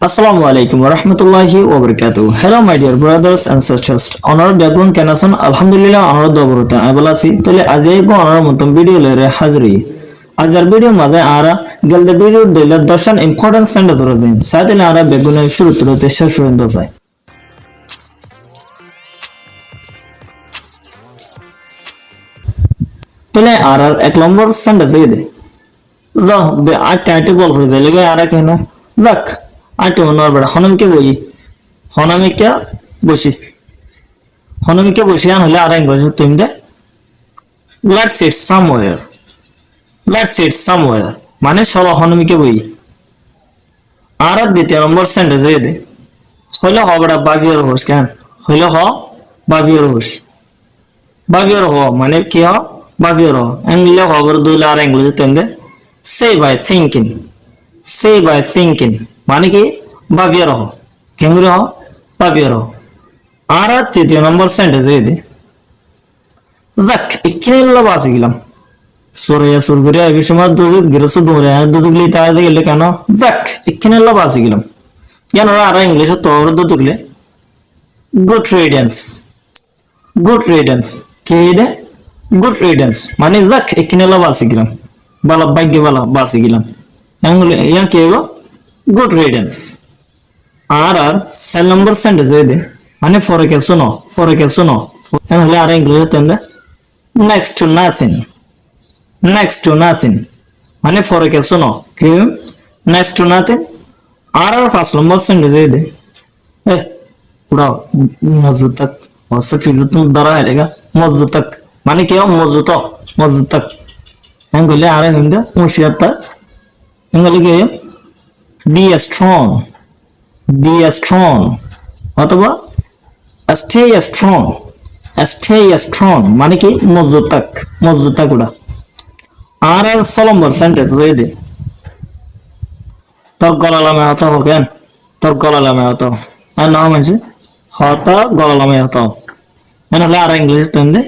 Assalamu alaikum wa rahmatullahi wa barakatuh. Hello my dear brothers and sisters. Honor দেখুন কেন আছেন? আলহামদুলিল্লাহ honor দবরতে আমি ভালো আছি। তাহলে আজ এই honor মতন ভিডিও লরে হাজিরি। আজকের ভিডিও মাঝে আরা গেলদে ভিডিও দিলে 10টা ইম্পর্টেন্ট সেন্টেন্স রয়েছে। সাথে আরা বেগুনের শুরু থেকে শেষ পর্যন্ত যায়। তাহলে আর এক নম্বর সেন্টেন্স এই দে। যাও আটটা বল হয়ে যায় লাগে আরা কেন? যাক আটটা নর বড় হনমকে বই হনমিকে বসি আন হলে আর ইংরেজি তুমি দে লেটস সিট সামওয়্যার মানে সব হনমিকে বই আর দ্বিতীয় নম্বর সেন্টেন্স এই দে হইলে হ বড় বাবিয়র হোস কেন হইলে হ বাবিয়র হ মানে কি হ বাবিয়র হ ইংলিশ খবর দুইলে আর ইংরেজি তুমি দে say by thinking মানে কি ভাবিয়ে রহ কেমন রহ ভাবিয়ে রহ আর তৃতীয় নম্বর সেন্টেন্স এই দে যাক ইকিনেল্লা বাসি গেলাম সরিয়া সুরগুরি এই সময় দুধ গিরসু দূরে দুধগুলি তাই গেলে কেন যাক ইকিনেল্লা বাসি গেলাম কেন আর ইংলিশে তো দুধগুলি গুড রিডেন্স কে দে গুড রিডেন্স মানে যাক ইকিনেল্লা বাসি গেলাম বালা ভাগ্য বালা বাসি গেলাম यहाँ के गुड रिडेंस আর সেল নম্বর সেন্টেন্স হয়ে দে মানে ফরকে শুনো হলে আর ইংলিশে তোমরা নেক্সট টু নাথিং মানে ফরকে শুনো কি নেক্সট টু নাথিং আর ফার্স্ট নম্বর সেন্টেন্স হয়ে দে উড়াও মজুদ তক ওসে ফিজুত দ্বারা হেলেগা মজুদ তক মানে কি মজুদ তক হলে আর হিন্দে মুশিয়াত তক এগুলিকে be strong অথবা stay strong মানে কি মজবুত থাক ওটা আর 6 নম্বর সেন্টেন্স হয়ে দে তোর গলালামে হতো কেন তোর গলালামে হতো আর না মানে হতা গলালামে হতো হলে আর ইংলিশ তুমি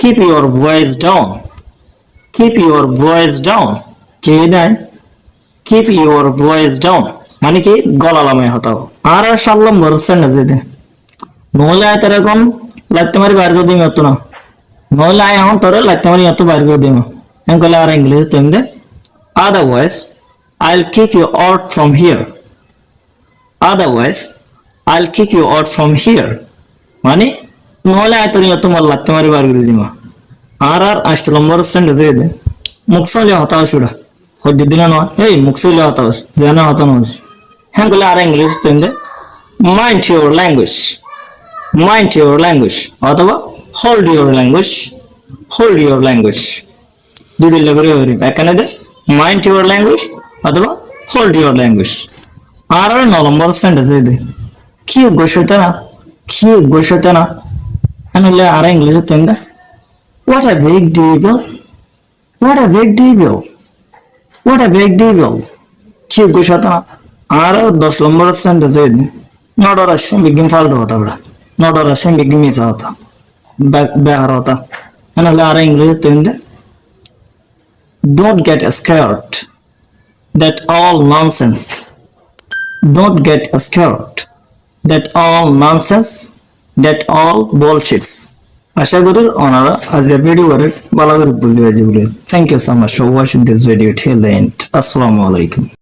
keep your voice down কে দেয় keep your voice down মানে কি গলালামে হতাও আর 7 নম্বর সেন্টেন্স দে নলে আয় তারে কম লাগতে মারি বাইরে করে দিম এত না নলে আয় এখন তোরে লাগতে মারি এত বাইরে করে দিম এন কলে আর ইংলিশ তুমি দে otherwise I'll kick you out from here মানে নলে আয় তোরে এত মার লাগতে মারি বাইরে করে দিম আর 8 নম্বর সেন্টেন্স দে মুখসলে হতাও শুড়া হদ্দি দিলা নয় এই মুখসলে হতাওস জানা হতানোস হ্যাঁ বলে আর ইংলিশ তুমি মাইন্ড ইউর ল্যাঙ্গুয়েজ অথবা হোল্ড ইউর ল্যাঙ্গুয়েজ দুটি লেগে হরি এখানে দে মাইন্ড ইউর ল্যাঙ্গুয়েজ অথবা হোল্ড ইউর ল্যাঙ্গুয়েজ আর 9 নম্বর সেন্টেন্স দে কি উদ্ঘোষিত না হ্যাঁ বলে আর ইংলিশ তুমি দে what a big deal কি উদ্ঘোষিত না আর 10 নম্বর সেন্টেন্স হয়ে নডর আসে বিজ্ঞান ফালতু হতা বড় নডর আসে বিজ্ঞান মিসা হতা বেহার হতা এনালে আর ইংরেজি তেন্দে don't get scared that all bullshits আশা করি ওনারা আজকের ভিডিও করে ভালো করে বুঝতে পারবে। Thank you so much for watching this video till the end। আসসালামু আলাইকুম।